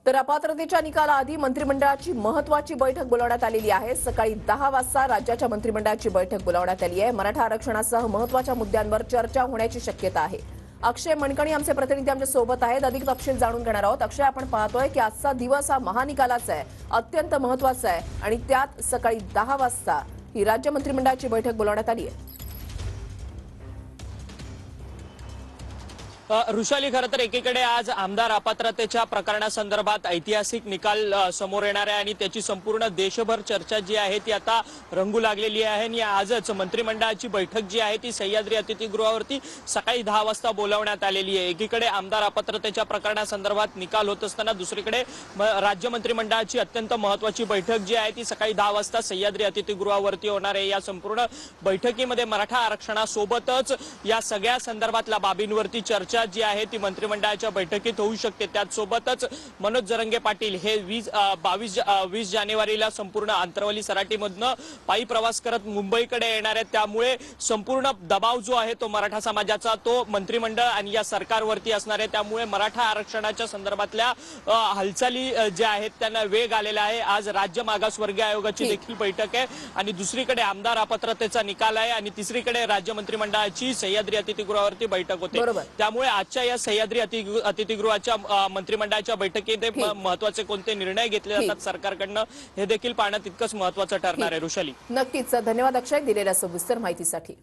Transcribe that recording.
तर अपात्रतेच्या निकालाआधी मंत्रिमंडळाची महत्त्वाची बैठक बोलावण्यात आलेली आहे। सकाळी 10 वाजता राज्याच्या मंत्रिमंडळाची बैठक बोलावण्यात आली आहे। मराठा आरक्षणासह महत्त्वाच्या मुद्द्यांवर चर्चा होण्याची शक्यता आहे। अक्षय मणकणी आमचे प्रतिनिधी आमच्या सोबत आहेत। अधिक तपशील जाणून घेणार आहोत। अक्षय, आपण पाहतोय की आजचा दिवस हा महानिकालाचा आहे, अत्यंत महत्त्वाचा आहे आणि त्यात सकाळी 10 वाजता ही राज्य मंत्रिमंडळाची बैठक बोलावण्यात आली आहे। ऋषाली, खरं तर एकीकडे आज आमदार अपात्रतेच्या प्रकरणासंदर्भात ऐतिहासिक निकाल समोर येणार आहे आणि त्याची संपूर्ण देशभर चर्चा जी आहे ती आता रंगू लागलेली आहे आणि आजच मंत्रिमंडळाची बैठक जी आहे ती सह्याद्री अतिथीगृहावरती सकाळी 10 वाजता बोलावण्यात आलेली आहे। एकीकडे आमदार अपात्रतेच्या प्रकरणासंदर्भात निकाल होत असताना दुसरीकडे राज्य मंत्रिमंडळाची अत्यंत महत्त्वाची बैठक जी आहे ती सकाळी 10 वाजता सह्याद्री अतिथीगृहावरती होणार आहे। या संपूर्ण बैठकीमध्ये मराठा आरक्षणासोबतच या सगळ्या संदर्भातल्या बाबींवरती चर्चा जी आहे ती मंत्रिमंडळाच्या बैठकीत होऊ शकते। त्याचसोबतच मनोज जरंगे पाटील हे 20 जानेवारीला संपूर्ण आंतरवली सराटीमधनं पायी प्रवास करत मुंबईकडे येणार आहेत। त्यामुळे संपूर्ण दबाव जो आहे तो मराठा समाजाचा तो मंत्रिमंडळ आणि या सरकारवरती असणार आहे। त्यामुळे मराठा आरक्षणाच्या संदर्भातल्या हालचाली ज्या आहेत त्यांना वेग आलेला आहे। आज राज्य मागासवर्गीय आयोगाची देखील बैठक आहे आणि दुसरीकडे आमदार अपात्रतेचा निकाल आहे आणि तिसरीकडे राज्य मंत्रिमंडळाची सह्याद्री अतिथीगृहावरती बैठक होते। त्यामुळे आजच्या या सह्याद्री अतिथीगृहाच्या मंत्रिमंडळाच्या बैठकीत महत्त्वाचे कोणते निर्णय घेतले जातात सरकारकडनं हे देखील पाहणं तितकंच महत्त्वाचं ठरणार आहे। ऋषाली, नक्कीच धन्यवाद अक्षय दिलेल्या सविस्तर माहितीसाठी।